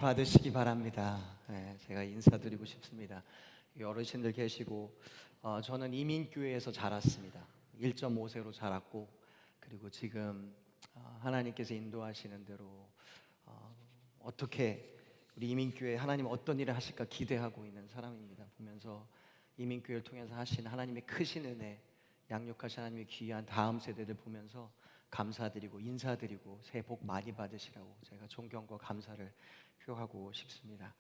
받으시기 바랍니다. 네, 제가 인사드리고 싶습니다. 여기 어르신들 계시고 저는 이민교회에서 자랐습니다. 1.5세로 자랐고 그리고 지금 하나님께서 인도하시는 대로 어떻게 우리 이민교회 하나님 어떤 일을 하실까 기대하고 있는 사람입니다. 보면서 이민교회를 통해서 하신 하나님의 크신 은혜, 양육하신 하나님의 귀한 다음 세대들 보면서 감사드리고 인사드리고 새해 복 많이 받으시라고 제가 존경과 감사를 표하고 싶습니다.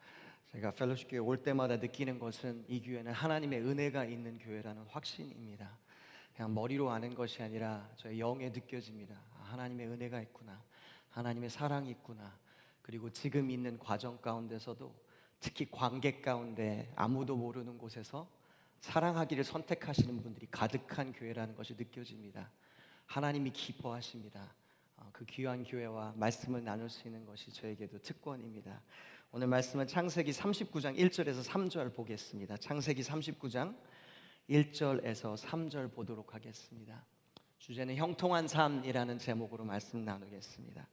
제가 펠로십 교회 올 때마다 느끼는 것은 이 교회는 하나님의 은혜가 있는 교회라는 확신입니다. 그냥 머리로 아는 것이 아니라 저의 영에 느껴집니다. 하나님의 은혜가 있구나, 하나님의 사랑이 있구나. 그리고 지금 있는 과정 가운데서도 특히 관계 가운데 아무도 모르는 곳에서 사랑하기를 선택하시는 분들이 가득한 교회라는 것이 느껴집니다. 하나님이 기뻐하십니다. 그 귀한 교회와 말씀을 나눌 수 있는 것이 저에게도 특권입니다. 오늘 말씀은 창세기 39장 1절에서 3절 보겠습니다. 창세기 39장 1절에서 3절 보도록 하겠습니다. 주제는 형통한 삶이라는 제목으로 말씀 나누겠습니다.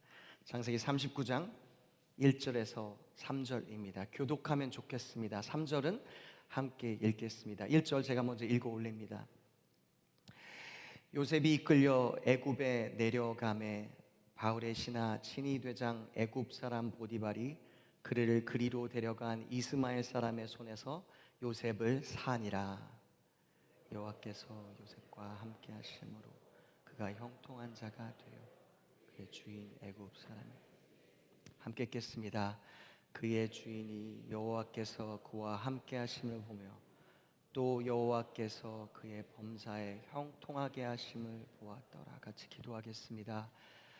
창세기 39장 1절에서 3절입니다. 교독하면 좋겠습니다. 3절은 함께 읽겠습니다. 1절 제가 먼저 읽어 올립니다. 요셉이 이끌려 애굽에 내려가매 바울의 신하 친위대장 애굽 사람 보디발이 그를 그리로 데려간 이스마엘 사람의 손에서 요셉을 사니라. 여호와께서 요셉과 함께 하심으로 그가 형통한 자가 되어 그의 주인 애굽 사람이 함께 읽겠습니다. 그의 주인이 여호와께서 그와 함께 하심을 보며 또 여호와께서 그의 범사에 형통하게 하심을 보았더라. 같이 기도하겠습니다.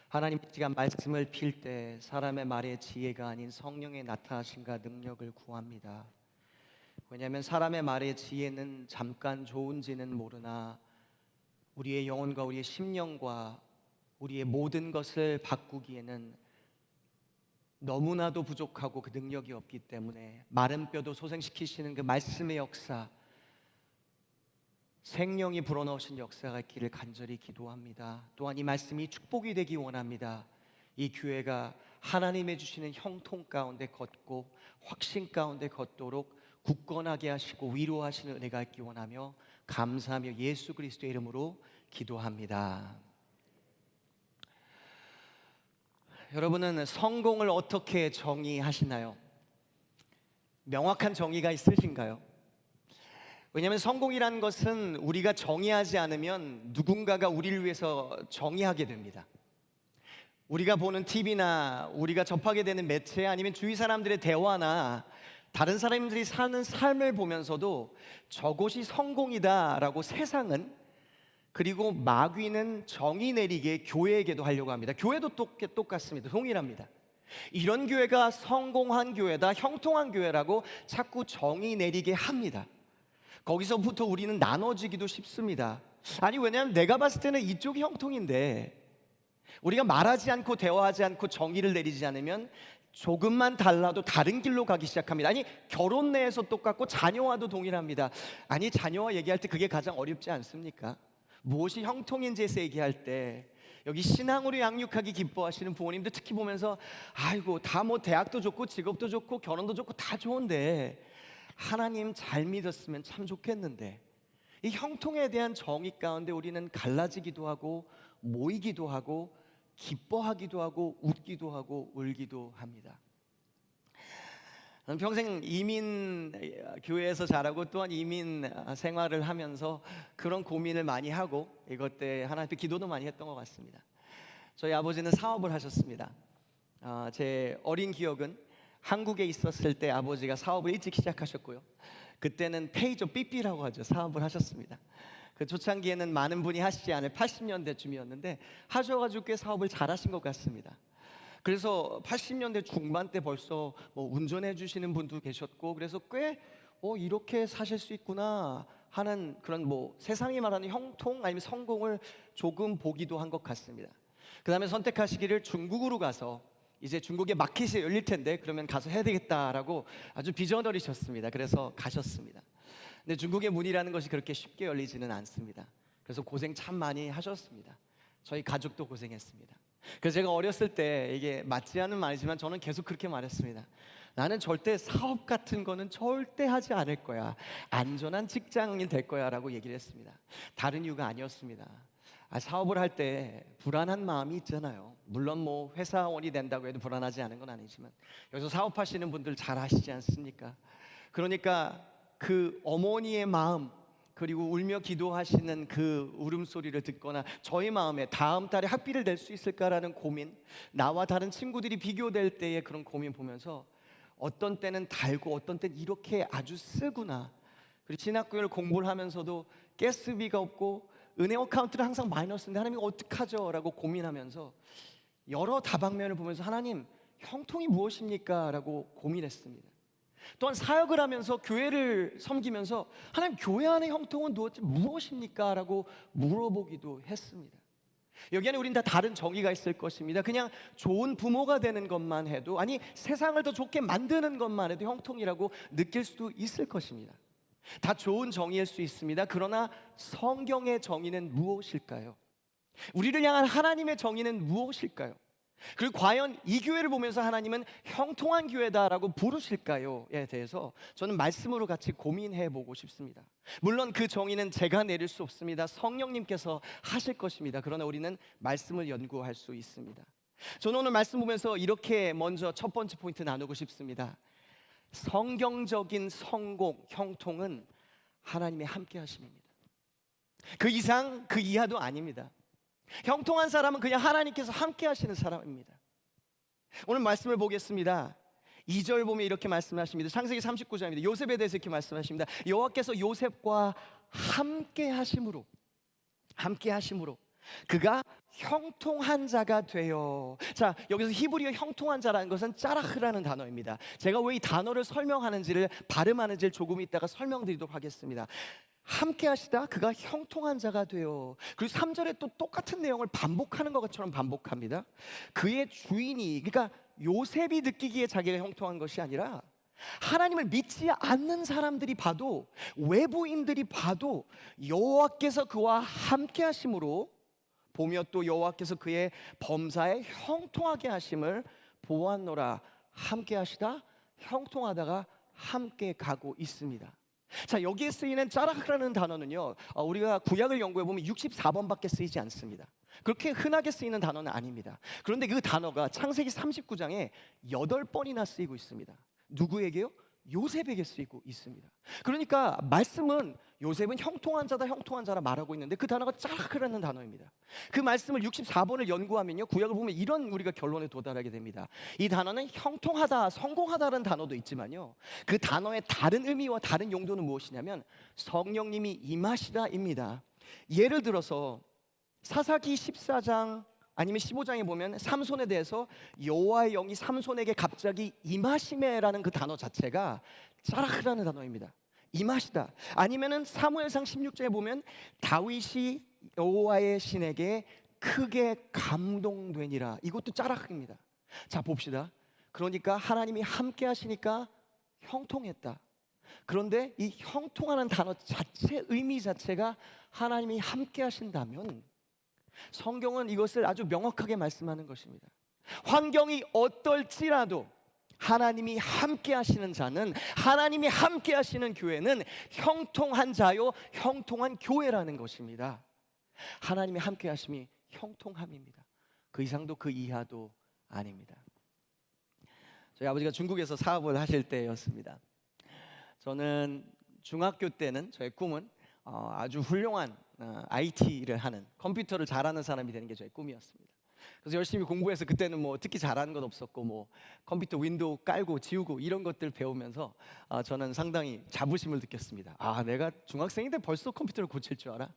하나님, 이 시간 말씀을 필 때 사람의 말의 지혜가 아닌 성령의 나타나심과 능력을 구합니다. 왜냐하면 사람의 말의 지혜는 잠깐 좋은지는 모르나 우리의 영혼과 우리의 심령과 우리의 모든 것을 바꾸기에는 너무나도 부족하고 그 능력이 없기 때문에 마른 뼈도 소생시키시는 그 말씀의 역사, 생명이 불어넣으신 역사가 있기를 간절히 기도합니다. 또한 이 말씀이 축복이 되기 원합니다. 이 교회가 하나님의 주시는 형통 가운데 걷고 확신 가운데 걷도록 굳건하게 하시고 위로하시는 은혜가 있기 원하며 감사하며 예수 그리스도의 이름으로 기도합니다. 여러분은 성공을 어떻게 정의하시나요? 명확한 정의가 있으신가요? 왜냐하면 성공이라는 것은 우리가 정의하지 않으면 누군가가 우리를 위해서 정의하게 됩니다. 우리가 보는 TV나 우리가 접하게 되는 매체 아니면 주위 사람들의 대화나 다른 사람들이 사는 삶을 보면서도 저것이 성공이다라고 세상은, 그리고 마귀는 정의 내리게 교회에게도 하려고 합니다. 교회도 똑같습니다. 동일합니다. 이런 교회가 성공한 교회다, 형통한 교회라고 자꾸 정의 내리게 합니다. 거기서부터 우리는 나눠지기도 쉽습니다. 아니, 왜냐하면 내가 봤을 때는 이쪽이 형통인데 우리가 말하지 않고 대화하지 않고 정의를 내리지 않으면 조금만 달라도 다른 길로 가기 시작합니다. 아니, 결혼 내에서 똑같고 자녀와도 동일합니다. 아니, 자녀와 얘기할 때 그게 가장 어렵지 않습니까? 무엇이 형통인지에서 얘기할 때 여기 신앙으로 양육하기 기뻐하시는 부모님들 특히 보면서 아이고, 다 뭐 대학도 좋고 직업도 좋고 결혼도 좋고 다 좋은데 하나님 잘 믿었으면 참 좋겠는데, 이 형통에 대한 정의 가운데 우리는 갈라지기도 하고 모이기도 하고 기뻐하기도 하고 웃기도 하고 울기도 합니다. 저는 평생 이민 교회에서 자라고 또한 이민 생활을 하면서 그런 고민을 많이 하고 이것 때 하나님 앞에 기도도 많이 했던 것 같습니다. 저희 아버지는 사업을 하셨습니다. 제 어린 기억은 한국에 있었을 때 아버지가 사업을 일찍 시작하셨고요. 그때는 페이저 삐삐라고 하죠. 사업을 하셨습니다. 그 초창기에는 많은 분이 하시지 않을 80년대쯤이었는데 하셔가지고 꽤 사업을 잘하신 것 같습니다. 그래서 80년대 중반 때 벌써 뭐 운전해 주시는 분도 계셨고, 그래서 꽤 이렇게 사실 수 있구나 하는 그런 뭐 세상이 말하는 형통 아니면 성공을 조금 보기도 한 것 같습니다. 그 다음에 선택하시기를 중국으로 가서 이제 중국에 마켓이 열릴 텐데 그러면 가서 해야 되겠다라고 아주 비전어리셨습니다. 그래서 가셨습니다. 근데 중국의 문이라는 것이 그렇게 쉽게 열리지는 않습니다. 그래서 고생 참 많이 하셨습니다. 저희 가족도 고생했습니다. 그래서 제가 어렸을 때 이게 맞지 않은 말이지만 저는 계속 그렇게 말했습니다. 나는 절대 사업 같은 거는 절대 하지 않을 거야. 안전한 직장인 될 거야 라고 얘기를 했습니다. 다른 이유가 아니었습니다. 사업을 할 때 불안한 마음이 있잖아요. 물론 뭐 회사원이 된다고 해도 불안하지 않은 건 아니지만, 여기서 사업하시는 분들 잘 아시지 않습니까? 그러니까 그 어머니의 마음, 그리고 울며 기도하시는 그 울음소리를 듣거나 저희 마음에 다음 달에 학비를 낼 수 있을까라는 고민, 나와 다른 친구들이 비교될 때의 그런 고민 보면서 어떤 때는 달고 어떤 때는 이렇게 아주 쓰구나. 그리고 진학교를 공부를 하면서도 가스비가 없고 은행 어카운트를 항상 마이너스인데 하나님 어떡하죠? 라고 고민하면서 여러 다방면을 보면서 하나님 형통이 무엇입니까? 라고 고민했습니다. 또한 사역을 하면서 교회를 섬기면서 하나님 교회 안의 형통은 도대체 무엇입니까? 라고 물어보기도 했습니다. 여기 안에 우린 다 다른 정의가 있을 것입니다. 그냥 좋은 부모가 되는 것만 해도, 아니 세상을 더 좋게 만드는 것만 해도 형통이라고 느낄 수도 있을 것입니다. 다 좋은 정의일 수 있습니다. 그러나 성경의 정의는 무엇일까요? 우리를 향한 하나님의 정의는 무엇일까요? 그리고 과연 이 교회를 보면서 하나님은 형통한 교회다라고 부르실까요?에 대해서 저는 말씀으로 같이 고민해 보고 싶습니다. 물론 그 정의는 제가 내릴 수 없습니다. 성령님께서 하실 것입니다. 그러나 우리는 말씀을 연구할 수 있습니다. 저는 오늘 말씀 보면서 이렇게 먼저 첫 번째 포인트 나누고 싶습니다. 성경적인 성공, 형통은 하나님의 함께 하심입니다. 그 이상 그 이하도 아닙니다. 형통한 사람은 그냥 하나님께서 함께 하시는 사람입니다. 오늘 말씀을 보겠습니다. 2절 보면 이렇게 말씀하십니다. 창세기 39장입니다. 요셉에 대해서 이렇게 말씀하십니다. 여호와께서 요셉과 함께 하심으로 그가 형통한 자가 되어. 자, 여기서 히브리어 형통한 자라는 것은 짜라흐라는 단어입니다. 제가 왜 이 단어를 설명하는지를, 발음하는지를 조금 이따가 설명드리도록 하겠습니다. 함께 하시다 그가 형통한 자가 되어. 그리고 3절에 또 똑같은 내용을 반복하는 것처럼 반복합니다. 그의 주인이, 그러니까 요셉이 느끼기에 자기가 형통한 것이 아니라 하나님을 믿지 않는 사람들이 봐도, 외부인들이 봐도 여호와께서 그와 함께 하심으로 보며 또 여호와께서 그의 범사에 형통하게 하심을 보았노라. 함께 하시다, 형통하다가 함께 가고 있습니다. 자, 여기에 쓰이는 짜라흐라는 단어는요, 우리가 구약을 연구해 보면 64번밖에 쓰이지 않습니다. 그렇게 흔하게 쓰이는 단어는 아닙니다. 그런데 그 단어가 창세기 39장에 8번이나 쓰이고 있습니다. 누구에게요? 요셉에게 쓰이고 있습니다. 그러니까 말씀은 요셉은 형통한 자라 말하고 있는데 그 단어가 짜라흐라는 단어입니다. 그 말씀을 64번을 연구하면요, 구약을 보면 이런 우리가 결론에 도달하게 됩니다. 이 단어는 형통하다, 성공하다라는 단어도 있지만요, 그 단어의 다른 의미와 다른 용도는 무엇이냐면 성령님이 임하시다입니다. 예를 들어서 사사기 14장 아니면 15장에 보면 삼손에 대해서 여호와의 영이 삼손에게 갑자기 임하시매라는 그 단어 자체가 짜라흐라는 단어입니다. 임하시다. 아니면은 사무엘상 16장에 보면 다윗이 여호와의 신에게 크게 감동되니라. 이것도 짜라흐입니다. 자, 봅시다. 그러니까 하나님이 함께 하시니까 형통했다. 그런데 이 형통하는 단어 자체, 의미 자체가 하나님이 함께 하신다면 성경은 이것을 아주 명확하게 말씀하는 것입니다. 환경이 어떨지라도 하나님이 함께 하시는 자는, 하나님이 함께 하시는 교회는 형통한 자요, 형통한 교회라는 것입니다. 하나님이 함께 하심이 형통함입니다. 그 이상도 그 이하도 아닙니다. 저희 아버지가 중국에서 사업을 하실 때였습니다. 저는 중학교 때는, 저의 꿈은 아주 훌륭한 IT를 하는, 컴퓨터를 잘하는 사람이 되는 게 저의 꿈이었습니다. 그래서 열심히 공부해서, 그때는 뭐 특히 잘하는 건 없었고 뭐 컴퓨터 윈도우 깔고 지우고 이런 것들 배우면서 저는 상당히 자부심을 느꼈습니다. 내가 중학생인데 벌써 컴퓨터를 고칠 줄 알아?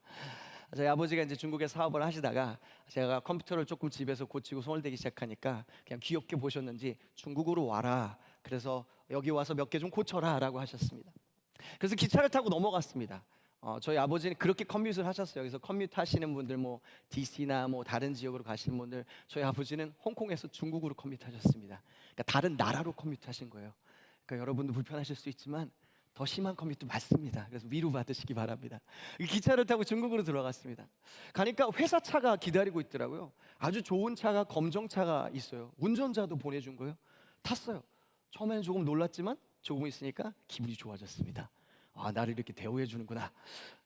저희 아버지가 이제 중국에 사업을 하시다가 제가 컴퓨터를 조금 집에서 고치고 손을 대기 시작하니까 그냥 귀엽게 보셨는지 중국으로 와라, 그래서 여기 와서 몇 개 좀 고쳐라 라고 하셨습니다. 그래서 기차를 타고 넘어갔습니다. 저희 아버지는 그렇게 커뮤트를 하셨어요. 그래서 커뮤트 하시는 분들, 뭐 DC나 뭐 다른 지역으로 가시는 분들, 저희 아버지는 홍콩에서 중국으로 커뮤트 하셨습니다. 그러니까 다른 나라로 커뮤트 하신 거예요. 그러니까 여러분도 불편하실 수 있지만 더 심한 커뮤트 맞습니다. 그래서 위로 받으시기 바랍니다. 기차를 타고 중국으로 들어갔습니다. 가니까 회사 차가 기다리고 있더라고요. 아주 좋은 차가, 검정차가 있어요. 운전자도 보내준 거예요. 탔어요. 처음에는 조금 놀랐지만 조금 있으니까 기분이 좋아졌습니다. 아, 나를 이렇게 대우해 주는구나.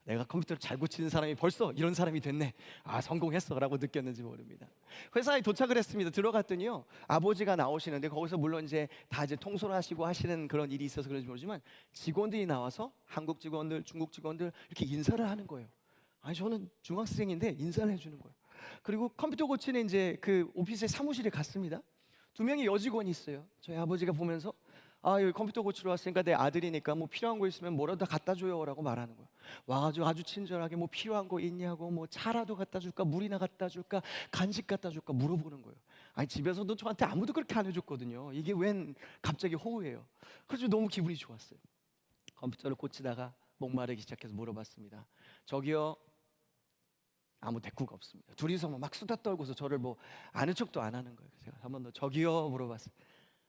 내가 컴퓨터를 잘 고치는 사람이 벌써 이런 사람이 됐네. 아, 성공했어 라고 느꼈는지 모릅니다. 회사에 도착을 했습니다. 들어갔더니요, 아버지가 나오시는데 거기서 물론 이제 다 이제 통솔하시고 하시는 그런 일이 있어서 그런지 모르지만 직원들이 나와서 한국 직원들, 중국 직원들 이렇게 인사를 하는 거예요. 아니, 저는 중학생인데 인사를 해주는 거예요. 그리고 컴퓨터 고치는 이제 그 오피스의 사무실에 갔습니다. 두 명의 여직원이 있어요. 저희 아버지가 보면서, 아, 여기 컴퓨터 고치러 왔으니까 내 아들이니까 뭐 필요한 거 있으면 뭐라도 다 갖다 줘요라고 말하는 거예요. 와가지고 아주 친절하게 뭐 필요한 거 있냐고, 뭐 차라도 갖다 줄까, 물이나 갖다 줄까, 간식 갖다 줄까 물어보는 거예요. 아니, 집에서도 저한테 아무도 그렇게 안 해줬거든요. 이게 웬 갑자기 호의예요. 그래서 너무 기분이 좋았어요. 컴퓨터를 고치다가 목마르기 시작해서 물어봤습니다. 저기요, 아무 대꾸가 없습니다. 둘이서 막 수다 떨고서 저를 뭐 아는 척도 안 하는 거예요. 제가 한 번 더 저기요 물어봤어요.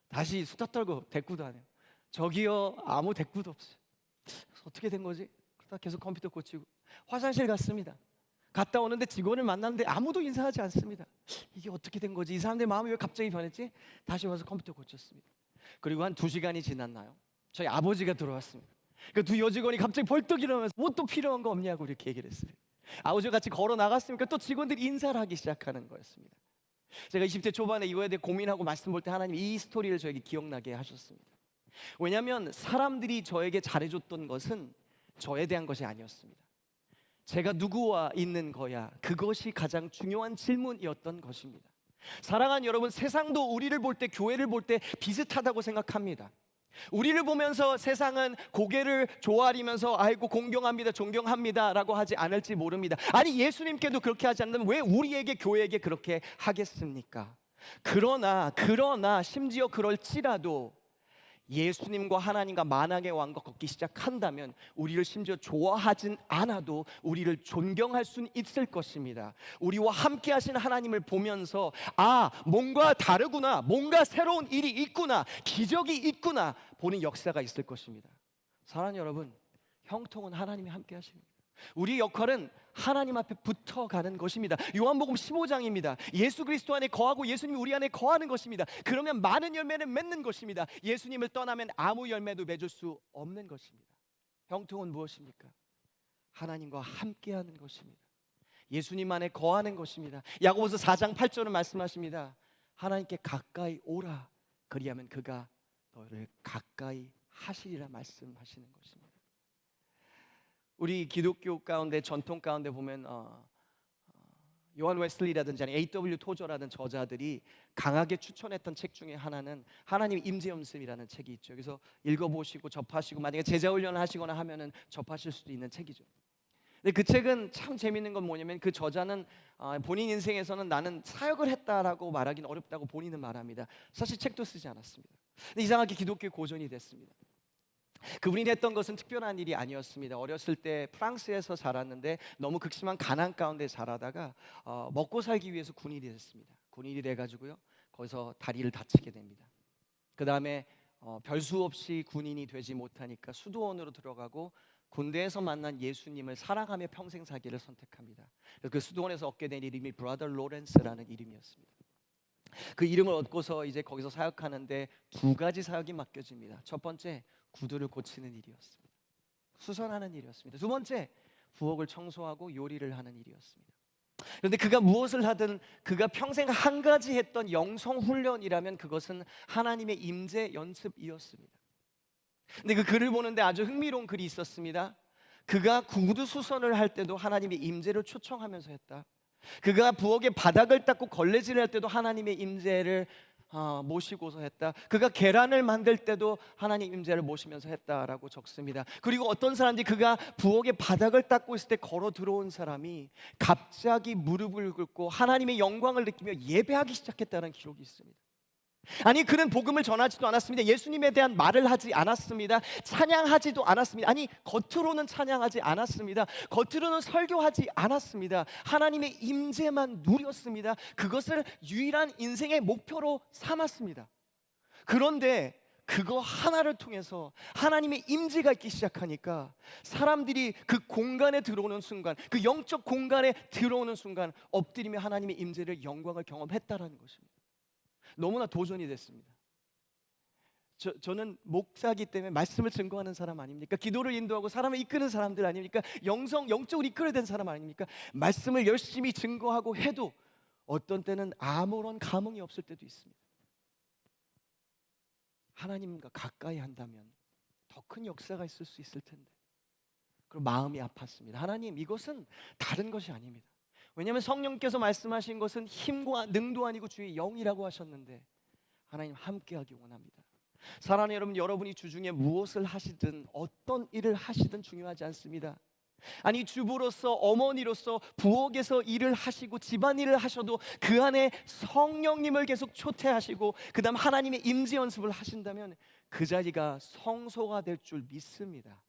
다시 수다 떨고 대꾸도 안 해요. 저기요, 아무 대꾸도 없어요. 어떻게 된 거지? 그러다 계속 컴퓨터 고치고 화장실 갔습니다. 갔다 오는데 직원을 만났는데 아무도 인사하지 않습니다. 이게 어떻게 된 거지? 이 사람들 마음이 왜 갑자기 변했지? 다시 와서 컴퓨터 고쳤습니다. 그리고 한 2시간이 지났나요? 저희 아버지가 들어왔습니다. 그 두 여직원이 갑자기 벌떡 일어나면서 뭐 또 필요한 거 없냐고 이렇게 얘기를 했어요. 아버지와 같이 걸어 나갔으니까 또 직원들이 인사를 하기 시작하는 거였습니다. 제가 20대 초반에 이거에 대해 고민하고 말씀 볼 때 하나님 이 스토리를 저에게 기억나게 하셨습니다. 왜냐하면 사람들이 저에게 잘해줬던 것은 저에 대한 것이 아니었습니다. 제가 누구와 있는 거야, 그것이 가장 중요한 질문이었던 것입니다. 사랑하는 여러분, 세상도 우리를 볼 때, 교회를 볼 때 비슷하다고 생각합니다. 우리를 보면서 세상은 고개를 조아리면서 아이고 공경합니다, 존경합니다 라고 하지 않을지 모릅니다. 아니, 예수님께도 그렇게 하지 않는다면 왜 우리에게, 교회에게 그렇게 하겠습니까? 그러나 심지어 그럴지라도 예수님과 하나님과 만왕의 왕과 걷기 시작한다면 우리를 심지어 좋아하진 않아도 우리를 존경할 수는 있을 것입니다. 우리와 함께 하신 하나님을 보면서 아, 뭔가 다르구나, 뭔가 새로운 일이 있구나, 기적이 있구나 보는 역사가 있을 것입니다. 사랑하는 여러분, 형통은 하나님이 함께 하십니다. 우리의 역할은 하나님 앞에 붙어가는 것입니다. 요한복음 15장입니다. 예수 그리스도 안에 거하고 예수님이 우리 안에 거하는 것입니다. 그러면 많은 열매를 맺는 것입니다. 예수님을 떠나면 아무 열매도 맺을 수 없는 것입니다. 형통은 무엇입니까? 하나님과 함께하는 것입니다. 예수님 안에 거하는 것입니다. 야고보서 4장 8절은 말씀하십니다. 하나님께 가까이 오라, 그리하면 그가 너를 가까이 하시리라 말씀하시는 것입니다. 우리 기독교 가운데, 전통 가운데 보면 요한 웨슬리라든지 아니 A.W. 토저라는 저자들이 강하게 추천했던 책 중에 하나는 하나님 임재 연습이라는 책이 있죠. 그래서 읽어보시고 접하시고 만약에 제자 훈련을 하시거나 하면은 접하실 수도 있는 책이죠. 근데 그 책은 참 재밌는 건 뭐냐면 그 저자는 본인 인생에서는 나는 사역을 했다라고 말하기는 어렵다고 본인은 말합니다. 사실 책도 쓰지 않았습니다. 근데 이상하게 기독교의 고전이 됐습니다. 그분이 했던 것은 특별한 일이 아니었습니다. 어렸을 때 프랑스에서 자랐는데 너무 극심한 가난 가운데 자라다가 먹고 살기 위해서 군인이 됐습니다. 군인이 돼가지고요, 거기서 다리를 다치게 됩니다. 그 다음에 별수 없이 군인이 되지 못하니까 수도원으로 들어가고 군대에서 만난 예수님을 사랑하며 평생 살기를 선택합니다. 그래서 그 수도원에서 얻게 된 이름이 브라더 로렌스라는 이름이었습니다. 그 이름을 얻고서 이제 거기서 사역하는데 2가지 사역이 맡겨집니다. 첫 번째, 구두를 고치는 일이었습니다. 수선하는 일이었습니다. 두 번째, 부엌을 청소하고 요리를 하는 일이었습니다. 그런데 그가 무엇을 하든 그가 평생 한 가지 했던 영성 훈련이라면 그것은 하나님의 임재 연습이었습니다. 근데 그 글을 보는데 아주 흥미로운 글이 있었습니다. 그가 구두 수선을 할 때도 하나님의 임재를 초청하면서 했다. 그가 부엌의 바닥을 닦고 걸레질을 할 때도 하나님의 임재를 모시고서 했다. 그가 계란을 만들 때도 하나님 임재를 모시면서 했다라고 적습니다. 그리고 어떤 사람들이 그가 부엌의 바닥을 닦고 있을 때 걸어 들어온 사람이 갑자기 무릎을 꿇고 하나님의 영광을 느끼며 예배하기 시작했다는 기록이 있습니다. 아니, 그는 복음을 전하지도 않았습니다. 예수님에 대한 말을 하지 않았습니다. 찬양하지도 않았습니다. 아니, 겉으로는 찬양하지 않았습니다. 겉으로는 설교하지 않았습니다. 하나님의 임재만 누렸습니다. 그것을 유일한 인생의 목표로 삼았습니다. 그런데 그거 하나를 통해서 하나님의 임재가 있기 시작하니까 사람들이 그 공간에 들어오는 순간, 그 영적 공간에 들어오는 순간 엎드리며 하나님의 임재를, 영광을 경험했다라는 것입니다. 너무나 도전이 됐습니다. 저는 목사기 때문에 말씀을 증거하는 사람 아닙니까? 기도를 인도하고 사람을 이끄는 사람들 아닙니까? 영적으로 이끌어야 되는 사람 아닙니까? 말씀을 열심히 증거하고 해도 어떤 때는 아무런 감흥이 없을 때도 있습니다. 하나님과 가까이 한다면 더 큰 역사가 있을 수 있을 텐데, 그리고 마음이 아팠습니다. 하나님, 이것은 다른 것이 아닙니다. 왜냐하면 성령께서 말씀하신 것은 힘과 능도 아니고 주의 영이라고 하셨는데, 하나님 함께하기 원합니다. 사랑하는 여러분, 여러분이 주중에 무엇을 하시든 어떤 일을 하시든 중요하지 않습니다. 아니, 주부로서, 어머니로서 부엌에서 일을 하시고 집안일을 하셔도 그 안에 성령님을 계속 초대하시고 그 다음 하나님의 임재 연습을 하신다면 그 자리가 성소가 될 줄 믿습니다.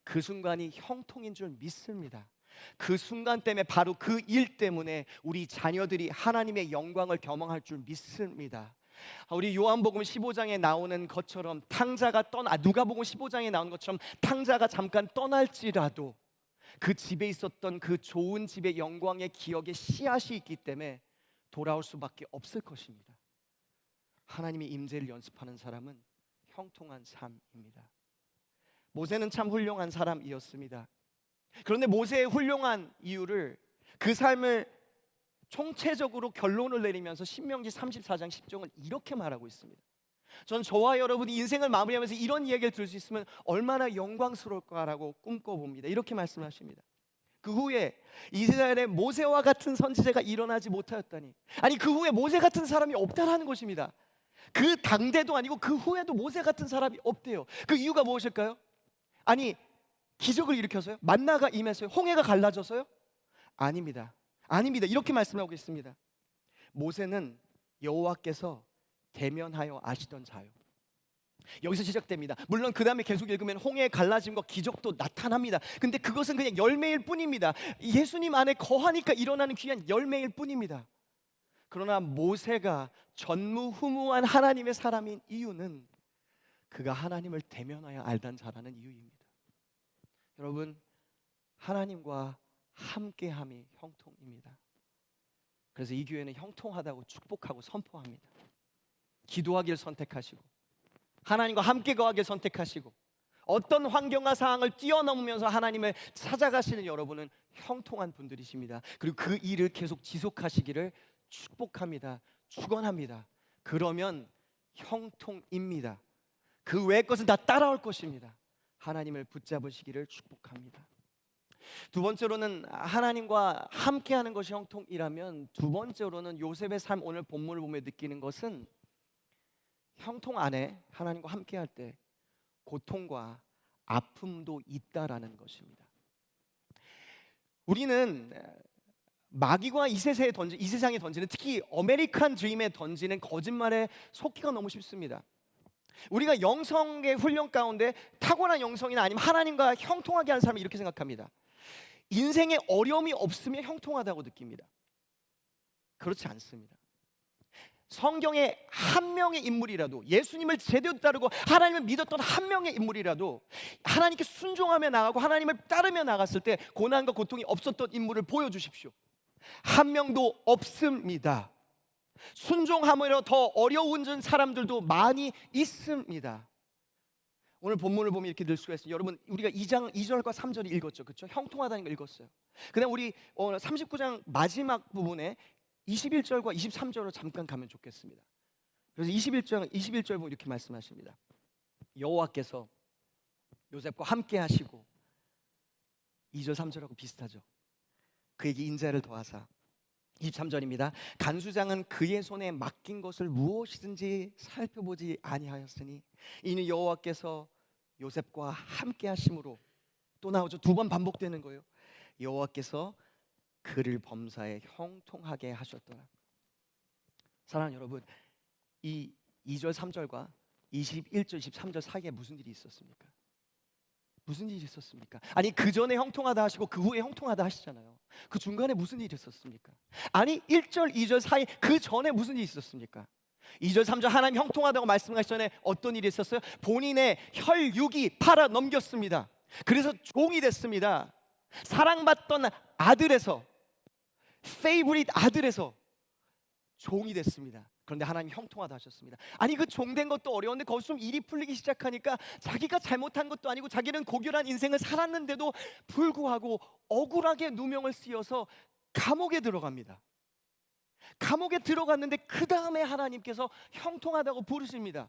그 순간이 형통인 줄 믿습니다. 그 순간 때문에, 바로 그 일 때문에 우리 자녀들이 하나님의 영광을 경험할 줄 믿습니다. 우리 요한복음 15장에 나오는 것처럼 누가복음 15장에 나오는 것처럼 탕자가 잠깐 떠날지라도 그 집에 있었던 그 좋은 집의 영광의 기억에 씨앗이 있기 때문에 돌아올 수밖에 없을 것입니다. 하나님의 임재를 연습하는 사람은 형통한 삶입니다. 모세는 참 훌륭한 사람이었습니다. 그런데 모세의 훌륭한 이유를, 그 삶을 총체적으로 결론을 내리면서 신명기 34장 10절은 이렇게 말하고 있습니다. 전 저와 여러분이 인생을 마무리하면서 이런 이야기를 들을 수 있으면 얼마나 영광스러울까라고 꿈꿔봅니다. 이렇게 말씀하십니다. 그 후에 이스라엘에 모세와 같은 선지자가 일어나지 못하였다니, 아니 그 후에 모세 같은 사람이 없다라는 것입니다. 그 당대도 아니고 그 후에도 모세 같은 사람이 없대요. 그 이유가 무엇일까요? 아니, 기적을 일으켜서요? 만나가 임해서요? 홍해가 갈라져서요? 아닙니다. 이렇게 말씀하고 있습니다. 모세는 여호와께서 대면하여 아시던 자요. 여기서 시작됩니다. 물론 그 다음에 계속 읽으면 홍해의 갈라짐과 기적도 나타납니다. 근데 그것은 그냥 열매일 뿐입니다. 예수님 안에 거하니까 일어나는 귀한 열매일 뿐입니다. 그러나 모세가 전무후무한 하나님의 사람인 이유는 그가 하나님을 대면하여 알던 자라는 이유입니다. 여러분, 하나님과 함께함이 형통입니다. 그래서 이 교회는 형통하다고 축복하고 선포합니다. 기도하기를 선택하시고 하나님과 함께 거하기를 선택하시고 어떤 환경과 상황을 뛰어넘으면서 하나님을 찾아가시는 여러분은 형통한 분들이십니다. 그리고 그 일을 계속 지속하시기를 축복합니다. 축원합니다. 그러면 형통입니다. 그 외의 것은 다 따라올 것입니다. 하나님을 붙잡으시기를 축복합니다. 두 번째로는 하나님과 함께하는 것이 형통이라면, 두 번째로는 요셉의 삶, 오늘 본문을 보며 느끼는 것은 형통 안에 하나님과 함께할 때 고통과 아픔도 있다라는 것입니다. 우리는 마귀가 이 세상에 던지는, 특히 아메리칸 드림에 던지는 거짓말에 속기가 너무 쉽습니다. 우리가 영성의 훈련 가운데 타고난 영성이나 아니면 하나님과 형통하게 하는 사람이 이렇게 생각합니다. 인생에 어려움이 없으면 형통하다고 느낍니다. 그렇지 않습니다. 성경의 한 명의 인물이라도, 예수님을 제대로 따르고 하나님을 믿었던 한 명의 인물이라도 하나님께 순종하며 나가고 하나님을 따르며 나갔을 때 고난과 고통이 없었던 인물을 보여주십시오. 한 명도 없습니다. 순종함으로 더 어려운 사람들도 많이 있습니다. 오늘 본문을 보면 이렇게 늘 수가 있어요. 여러분, 우리가 2장 2절과 3절을 읽었죠, 그렇죠? 형통하다는 걸 읽었어요. 그다음 우리 39장 마지막 부분에 21절과 23절로 잠깐 가면 좋겠습니다. 그래서 21절 보면 이렇게 말씀하십니다. 여호와께서 요셉과 함께 하시고, 2절 3절하고 비슷하죠. 그에게 인자를 더하사, 23절입니다. 간수장은 그의 손에 맡긴 것을 무엇이든지 살펴보지 아니하였으니 이는 여호와께서 요셉과 함께 하심으로, 또 나오죠. 두 번 반복되는 거예요. 여호와께서 그를 범사에 형통하게 하셨더라. 사랑하는 여러분, 이 2절 3절과 21절 23절 사이에 무슨 일이 있었습니까? 무슨 일이 있었습니까? 아니, 그 전에 형통하다 하시고 그 후에 형통하다 하시잖아요. 그 중간에 무슨 일이 있었습니까? 아니, 1절 2절 사이 그 전에 무슨 일이 있었습니까? 2절 3절 하나님 형통하다고 말씀하시기 전에 어떤 일이 있었어요? 본인의 혈육이 팔아 넘겼습니다. 그래서 종이 됐습니다. 사랑받던 아들에서, 페이보릿 아들에서 종이 됐습니다. 그런데 하나님 형통하다 하셨습니다. 아니 그 종된 것도 어려운데 거기서 좀 일이 풀리기 시작하니까 자기가 잘못한 것도 아니고 자기는 고결한 인생을 살았는데도 불구하고 억울하게 누명을 씌워서 감옥에 들어갑니다. 감옥에 들어갔는데 그 다음에 하나님께서 형통하다고 부르십니다.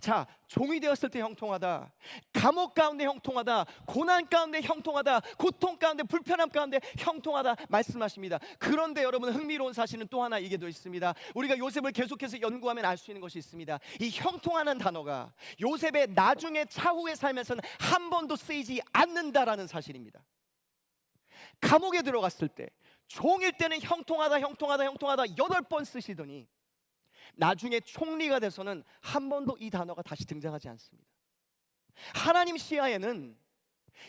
자, 종이 되었을 때 형통하다, 감옥 가운데 형통하다, 고난 가운데 형통하다, 고통 가운데, 불편함 가운데 형통하다 말씀하십니다. 그런데 여러분, 흥미로운 사실은 또 하나 이게 더 있습니다. 우리가 요셉을 계속해서 연구하면 알 수 있는 것이 있습니다. 이 형통하는 단어가 요셉의 나중에 차후의 삶에서는 한 번도 쓰이지 않는다라는 사실입니다. 감옥에 들어갔을 때, 종일 때는 형통하다, 형통하다, 형통하다 8번 쓰시더니 나중에 총리가 돼서는 한 번도 이 단어가 다시 등장하지 않습니다. 하나님 시야에는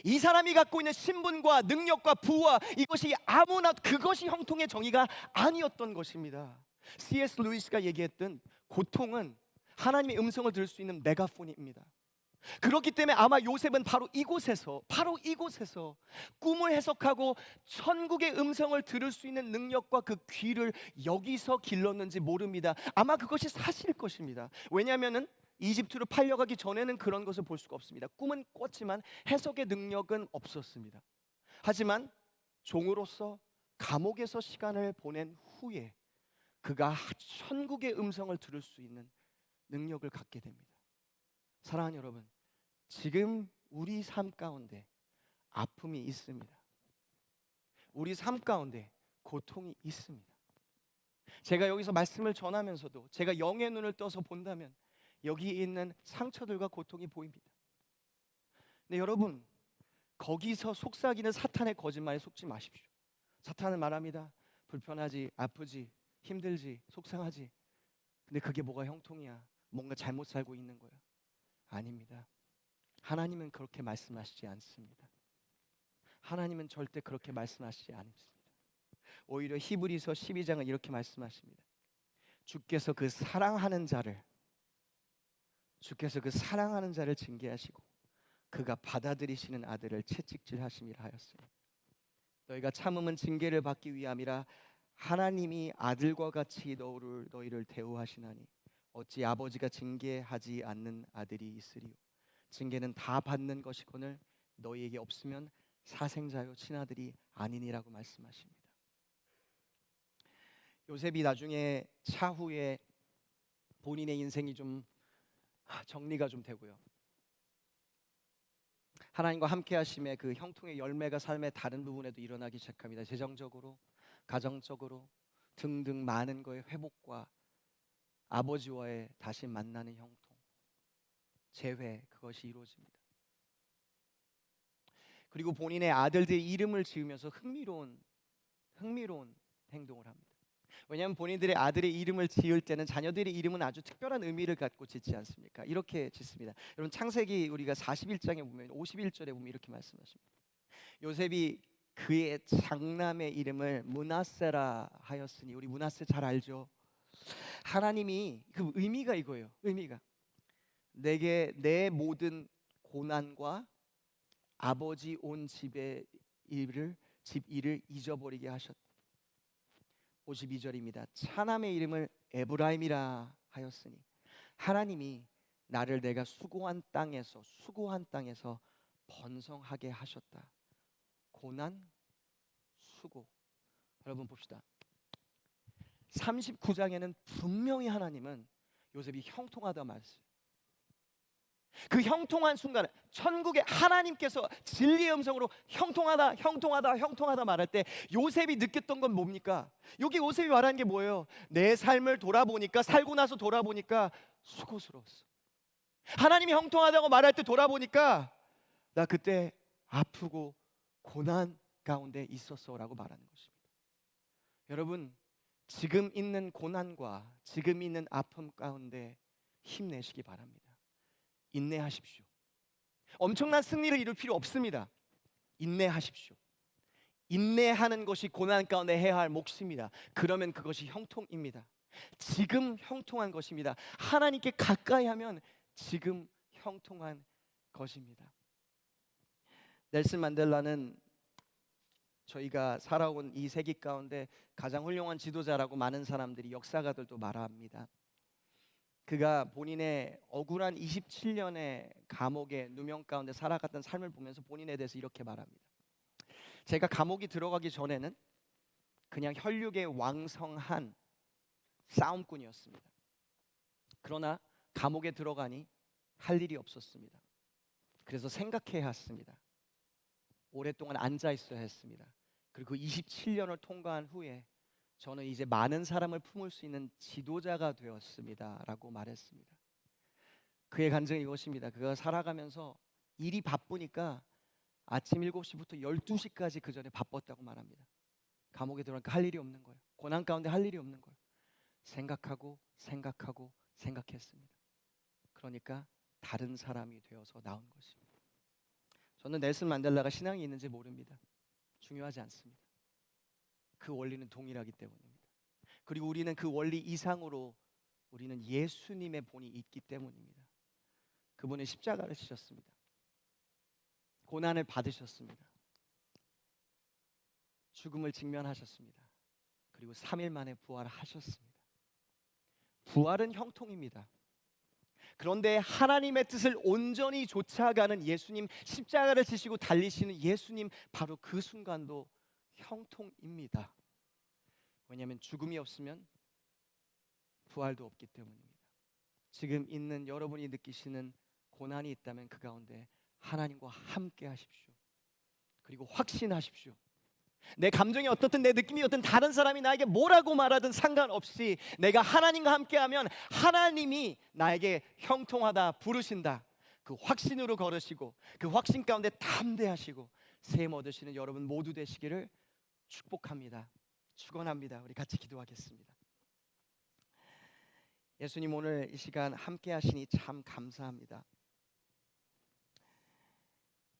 이 사람이 갖고 있는 신분과 능력과 부와 이것이 아무나 그것이 형통의 정의가 아니었던 것입니다. C.S. 루이스가 얘기했던 고통은 하나님의 음성을 들을 수 있는 메가폰입니다. 그렇기 때문에 아마 요셉은 바로 이곳에서 꿈을 해석하고 천국의 음성을 들을 수 있는 능력과 그 귀를 여기서 길렀는지 모릅니다. 아마 그것이 사실일 것입니다. 왜냐하면 이집트로 팔려가기 전에는 그런 것을 볼 수가 없습니다. 꿈은 꿨지만 해석의 능력은 없었습니다. 하지만 종으로서 감옥에서 시간을 보낸 후에 그가 천국의 음성을 들을 수 있는 능력을 갖게 됩니다. 사랑하는 여러분, 지금 우리 삶 가운데 아픔이 있습니다. 우리 삶 가운데 고통이 있습니다. 제가 여기서 말씀을 전하면서도 제가 영의 눈을 떠서 본다면 여기 있는 상처들과 고통이 보입니다. 근데 여러분, 거기서 속삭이는 사탄의 거짓말에 속지 마십시오. 사탄은 말합니다. 불편하지, 아프지, 힘들지, 속상하지. 근데 그게 뭐가 형통이야? 뭔가 잘못 살고 있는 거야. 아닙니다. 하나님은 그렇게 말씀하시지 않습니다. 하나님은 절대 그렇게 말씀하시지 않습니다. 오히려 히브리서 12장은 이렇게 말씀하십니다. 주께서 그 사랑하는 자를 징계하시고 그가 받아들이시는 아들을 채찍질하심이라 하였으니 너희가 참음은 징계를 받기 위함이라 하나님이 아들과 같이 너희를 대우하시나니 어찌 아버지가 징계하지 않는 아들이 있으리요. 징계는 다 받는 것이거늘 너희에게 없으면 사생자요 친아들이 아니니라고 말씀하십니다. 요셉이 나중에 차후에 본인의 인생이 좀 정리가 좀 되고요. 하나님과 함께 하심의 그 형통의 열매가 삶의 다른 부분에도 일어나기 시작합니다. 재정적으로, 가정적으로 등등 많은 거의 회복과 아버지와의 다시 만나는 형통, 재회, 그것이 이루어집니다. 그리고 본인의 아들들의 이름을 지으면서 흥미로운 행동을 합니다. 왜냐하면 본인들의 아들의 이름을 지을 때는 자녀들의 이름은 아주 특별한 의미를 갖고 짓지 않습니까? 이렇게 짓습니다. 여러분, 창세기 우리가 41장에 보면 51절에 보면 이렇게 말씀하십니다. 요셉이 그의 장남의 이름을 므낫세라 하였으니, 우리 므낫세 잘 알죠? 하나님이 그 의미가 이거예요. 의미가 내게 내 모든 고난과 아버지 온 집의 집 일을 잊어버리게 하셨다. 52절입니다. 차남의 이름을 에브라임이라 하였으니 하나님이 나를 내가 수고한 땅에서 번성하게 하셨다. 고난, 수고. 여러분 봅시다. 39장에는 분명히 하나님은 요셉이 형통하다 말했어요. 그 형통한 순간에 천국의 하나님께서 진리의 음성으로 형통하다 말할 때 요셉이 느꼈던 건 뭡니까? 여기 요셉이 말하는 게 뭐예요? 내 삶을 살고 나서 돌아보니까 수고스러웠어. 하나님이 형통하다고 말할 때 돌아보니까 나 그때 아프고 고난 가운데 있었어라고 말하는 것입니다. 여러분, 지금 있는 고난과 지금 있는 아픔 가운데 힘내시기 바랍니다. 인내하십시오. 엄청난 승리를 이룰 필요 없습니다. 인내하십시오. 인내하는 것이 고난 가운데 해야 할 몫입니다. 그러면 그것이 형통입니다. 지금 형통한 것입니다. 하나님께 가까이 하면 지금 형통한 것입니다. 넬슨 만델라는 저희가 살아온 이 세기 가운데 가장 훌륭한 지도자라고 많은 사람들이, 역사가들도 말합니다. 그가 본인의 억울한 27년의 감옥의 누명 가운데 살아갔던 삶을 보면서 본인에 대해서 이렇게 말합니다. 제가 감옥이 들어가기 전에는 그냥 혈육의 왕성한 싸움꾼이었습니다. 그러나 감옥에 들어가니 할 일이 없었습니다. 그래서 생각해야 했습니다. 오랫동안 앉아 있어야 했습니다. 그리고 27년을 통과한 후에 저는 이제 많은 사람을 품을 수 있는 지도자가 되었습니다 라고 말했습니다. 그의 간증이 이것입니다. 그가 살아가면서 일이 바쁘니까 아침 7시부터 12시까지 그 전에 바빴다고 말합니다. 감옥에 들어가니까 할 일이 없는 거예요. 고난 가운데 할 일이 없는 거예요. 생각하고 생각했습니다. 그러니까 다른 사람이 되어서 나온 것입니다. 저는 넬슨 만델라가 신앙이 있는지 모릅니다. 중요하지 않습니다. 그 원리는 동일하기 때문입니다. 그리고 우리는 그 원리 이상으로 우리는 예수님의 본이 있기 때문입니다. 그분은 십자가를 지셨습니다. 고난을 받으셨습니다. 죽음을 직면하셨습니다. 그리고 3일 만에 부활하셨습니다. 부활은 형통입니다. 그런데 하나님의 뜻을 온전히 쫓아가는 예수님, 십자가를 지시고 달리시는 예수님, 바로 그 순간도 형통입니다. 왜냐하면 죽음이 없으면 부활도 없기 때문입니다. 지금 있는 여러분이 느끼시는 고난이 있다면 그 가운데 하나님과 함께 하십시오. 그리고 확신하십시오. 내 감정이 어떻든 내 느낌이 어떤 다른 사람이 나에게 뭐라고 말하든 상관없이 내가 하나님과 함께하면 하나님이 나에게 형통하다 부르신다. 그 확신으로 걸으시고 그 확신 가운데 담대하시고 셈 얻으시는 여러분 모두 되시기를 축복합니다. 축원합니다. 우리 같이 기도하겠습니다. 예수님, 오늘 이 시간 함께 하시니 참 감사합니다.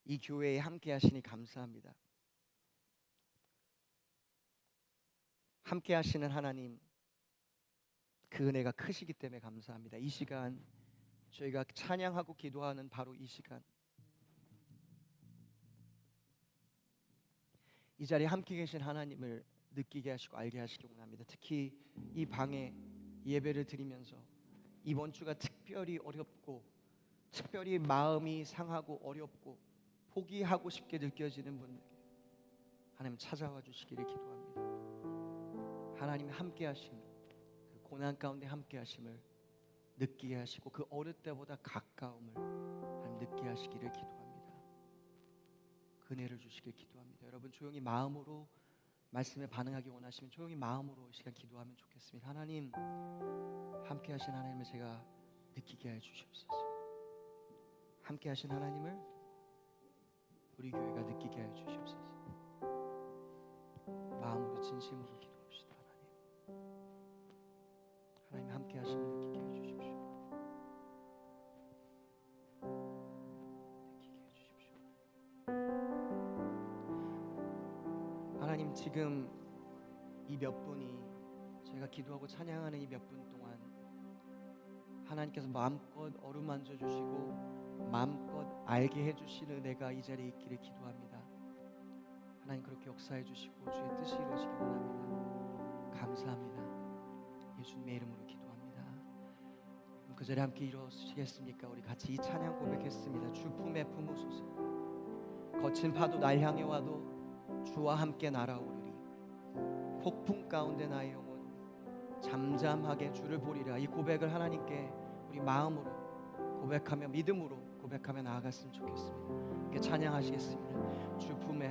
이 교회에 함께 하시니 감사합니다. 함께 하시는 하나님, 그 은혜가 크시기 때문에 감사합니다. 이 시간 저희가 찬양하고 기도하는 바로 이 시간, 이 자리에 함께 계신 하나님을 느끼게 하시고 알게 하시기 원합니다. 특히 이 방에 예배를 드리면서 이번 주가 특별히 어렵고 특별히 마음이 상하고 어렵고 포기하고 싶게 느껴지는 분들에게 하나님 찾아와 주시기를 기도합니다. 하나님이 함께 하심, 그 고난 가운데 함께 하심을 느끼게 하시고 그 어느 때보다 가까움을 하나님 느끼게 하시기를 기도합니다. 은혜를 주시길 기도합니다. 여러분 조용히 마음으로 말씀에 반응하기 원하시면 조용히 마음으로 이 시간 기도하면 좋겠습니다. 하나님, 함께 하신 하나님을 제가 느끼게 해 주시옵소서. 함께 하신 하나님을 우리 교회가 느끼게 해 주시옵소서. 마음으로 진심으로 기도합시다. 하나님 함께 하심을 느끼게 해 주십시오. 느끼게 해 주십시오. 하나님, 지금 이 몇 분이 저희가 기도하고 찬양하는 이 몇 분 동안 하나님께서 마음껏 어루만져 주시고 마음껏 알게 해주시는 은혜가 이 자리에 있기를 기도합니다. 하나님 그렇게 역사해 주시고 주의 뜻이 이루어지기 원합니다. 감사합니다. 예수님의 이름으로 기도합니다. 그 자리에 함께 일어서시겠습니까? 우리 같이 이 찬양 고백했습니다. 주 품에 품으소서. 거친 파도 날 향해 와도 주와 함께 날아오르리. 폭풍 가운데 나의 영혼 잠잠하게 주를 보리라. 이 고백을 하나님께 우리 마음으로 고백하며 믿음으로 고백하며 나아갔으면 좋겠습니다. 이렇게 찬양하시겠습니다. 주 품에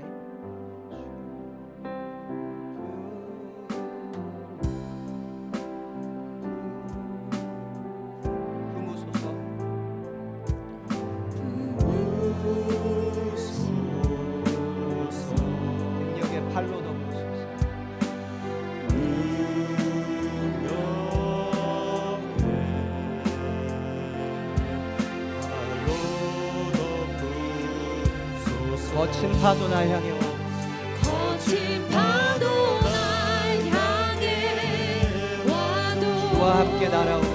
품으소서. 능력의 팔로 덮으소서. 거친 파도 날 향해 와. 거친 파도 날 향해 와도 주와 함께 날아오르리.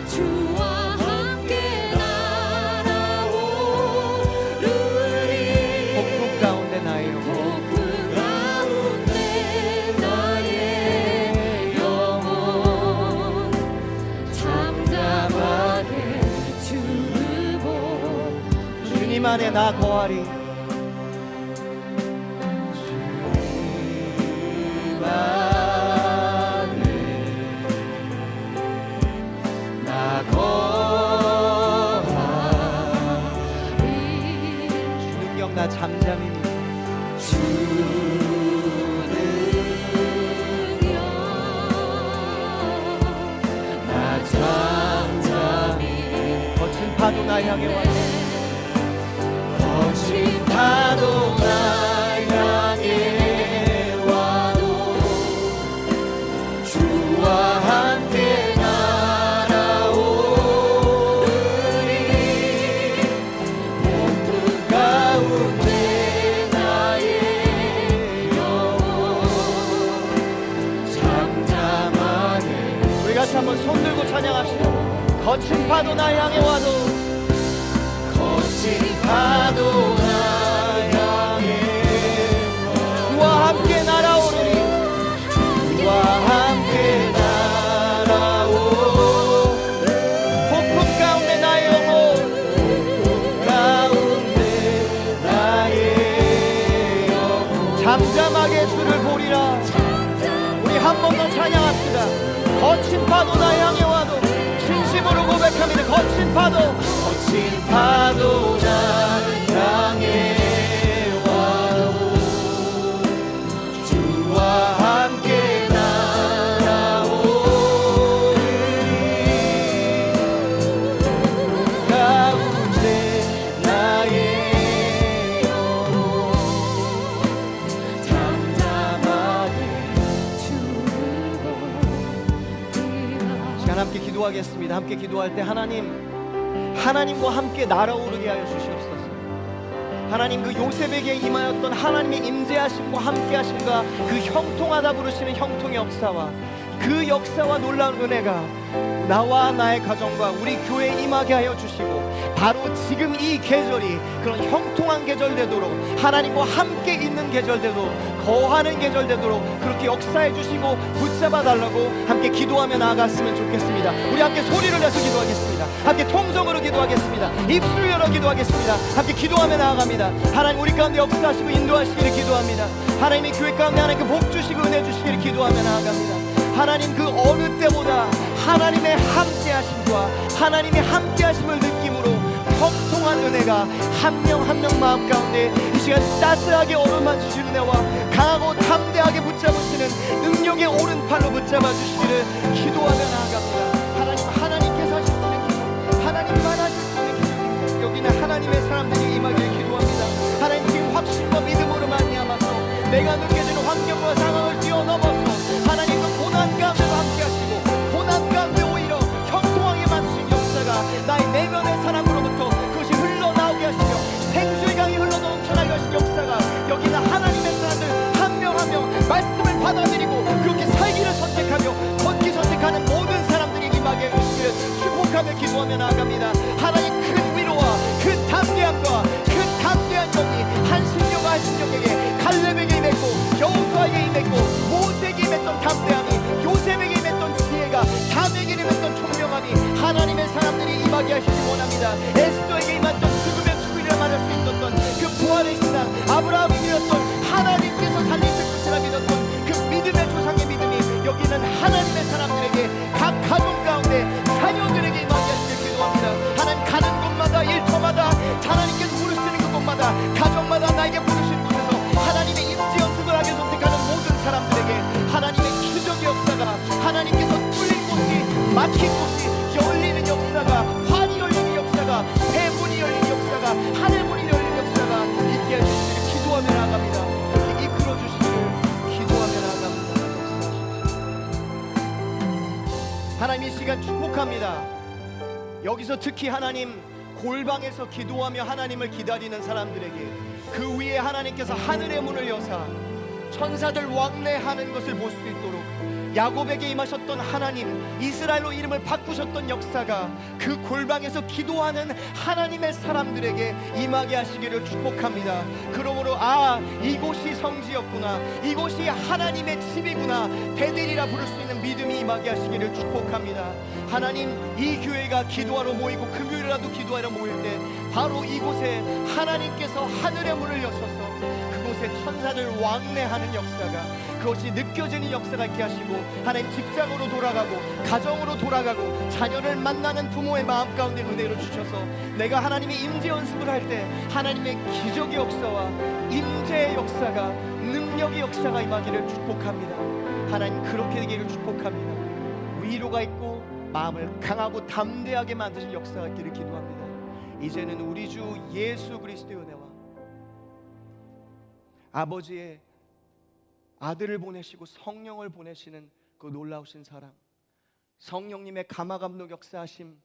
주와 함께 날아오르리. 폭풍 가운데 나의 영혼 폭풍 가운데 주님 안에 나 거하리. 주님 안에 나 거하리. 주 능력 나 잠잠히 거친 파도 나 향해 와도 거친 파도 나 향해 와도 주와 함께 날아오르리. 폭풍 가운데 나의 영혼 잠잠하네. 우리 같이 한번 손 들고 찬양합시다. 거친 파도 나 향해 와도 거친 파도 나 향해 주와 함께 날아오르리. 주와 함께 날아오르리. 폭풍 가운데 나의 영혼 폭풍 가운데 나의 영혼 잠잠하게 주를 보리라. 우리 한 번 더 찬양합시다. 거친 파도 나 향해 와도 진심으로 고백합니다. 거친 파도 나 향해 와도 주와 함께 날아오르리. 가운데 나의 영혼 잠잠하게 시간 함께 기도하겠습니다. 함께 기도할 때 하나님과 함께 날아오르게 하여 주시옵소서. 하나님 그 요셉에게 임하였던 하나님의 임재하심과 함께하심과 그 형통하다 부르시는 형통의 역사와 그 역사와 놀라운 은혜가 나와 나의 가정과 우리 교회에 임하게 하여 주시고 바로 지금 이 계절이 그런 형통한 계절 되도록 하나님과 함께 있는 계절 되도록 거하는 계절 되도록 그렇게 역사해 주시고 붙잡아 달라고 함께 기도하며 나아갔으면 좋겠습니다. 우리 함께 소리를 내서 기도하겠습니다. 함께 통성으로 기도하겠습니다. 입술을 열어 기도하겠습니다. 함께 기도하며 나아갑니다. 하나님 우리 가운데 역사하시고 인도하시기를 기도합니다. 하나님의 교회 가운데 하나님 그 복 주시고 은혜 주시기를 기도하며 나아갑니다. 하나님 그 어느 때보다 하나님의 함께하심과 하나님의 함께하심을 느낌으로 형통한 은혜가 한 명 한 명 마음 가운데 이 시간 따스하게 어루만 주시는 은혜와 강하고 담대하게 붙잡으시는 능력의 오른팔로 붙잡아 주시기를 기도하며 나아갑니다. 하나님께서 하실 수 있는 기도, 하나님만 하실 수 있는 기도, 여기는 하나님의 사람들이 임하기를 기도합니다. 하나님 지금 확신과 믿음으로 말미암아서 내가 느껴지는 환경과 상황을 뛰어넘어서 하나님 그 고난 가운데도 함께 하시고 고난 가운데 오히려 형통하게 만드신 역사가 나의 내면의 사람으로부터 그것이 흘러나오게 하시며 생수의 강이 흘러넘쳐나게 하신 역사가 여기는 하나님의 사람들 한 명 한 명 말씀을 받아들이고 그렇게 살기를 선택하며 걷기 선택하는 모든 사람들이 임하게 해주시기를 축복하며 기도하며 나아갑니다. 하나님 큰 위로와 그 담대함과 그 담대한 정리 한신령과 한신령에게 갈렙에게 임했고 여호수아에게 임했고 모세에게 임했던 담대함이 요셉에게 임했던 지혜가 다윗에게 임했던 총명함이 하나님의 사람들이 임하게 하시기 원합니다. 에스더에게 임했던 죽음의 추위를 맞을 수 있었던 그 부활의 신앙 아브라함이 믿었던 하나님께서 살리실 것이라 믿었던 그 믿음의 조상의 믿음이 여기는 하나님의 사람들에게 각 가정 가운데 자녀들에게 임하게 하시길 기도합니다. 하나님 가는 곳마다 일터마다 하나님께서 부르시는 그곳마다 가정마다 나에게 부르시는 곳에서 하나님의 임재 연습을 하게 선택하는 모든 사람들에게 하나님의 기적의 역사가 하나님께서 뚫린 곳이 막힌 곳이 열리는 역사가 환이 열리는 역사가 해문이 열리는 역사가 하늘문이 열리는 역사가 있게 해주시기를 기도하며 나아갑니다. 이렇게 이끌어 주시기를 기도하며 나아갑니다. 하나님 이 시간 축복합니다. 여기서 특히 하나님 골방에서 기도하며 하나님을 기다리는 사람들에게 그 위에 하나님께서 하늘의 문을 여사 천사들 왕래하는 것을 볼 수 있도록 야곱에게 임하셨던 하나님 이스라엘로 이름을 바꾸셨던 역사가 그 골방에서 기도하는 하나님의 사람들에게 임하게 하시기를 축복합니다. 그러므로 이곳이 성지였구나 이곳이 하나님의 집이구나 베델이라 부를 수 있는 믿음이 임하게 하시기를 축복합니다. 하나님, 이 교회가 기도하러 모이고 금요일이라도 기도하러 모일 때 바로 이곳에 하나님께서 하늘의 문을 여셔서 그곳에 천사를 왕래하는 역사가, 그것이 느껴지는 역사가 있게 하시고, 하나님 직장으로 돌아가고 가정으로 돌아가고 자녀를 만나는 부모의 마음 가운데 은혜를 주셔서 내가 하나님의 임재 연습을 할 때 하나님의 기적의 역사와 임재의 역사가, 능력의 역사가 임하기를 축복합니다. 하나님, 그렇게 되기를 축복합니다. 위로가 있고 마음을 강하고 담대하게 만드실 역사가 있기를 기도합니다. 이제는 우리 주 예수 그리스도의 은혜와 아버지의 아들을 보내시고 성령을 보내시는 그 놀라우신 사랑, 성령님의 감화감동 역사하심,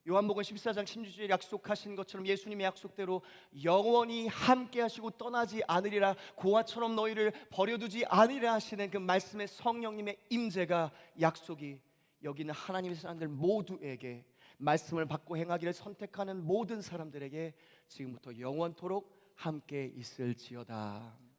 요한복음 14장 16절에 약속하신 것처럼 예수님의 약속대로 영원히 함께 하시고 떠나지 않으리라, 고아처럼 너희를 버려두지 않으리라 하시는 그 말씀의 성령님의 임재가, 약속이 여기는 하나님의 사람들 모두에게, 말씀을 받고 행하기를 선택하는 모든 사람들에게 지금부터 영원토록 함께 있을지어다.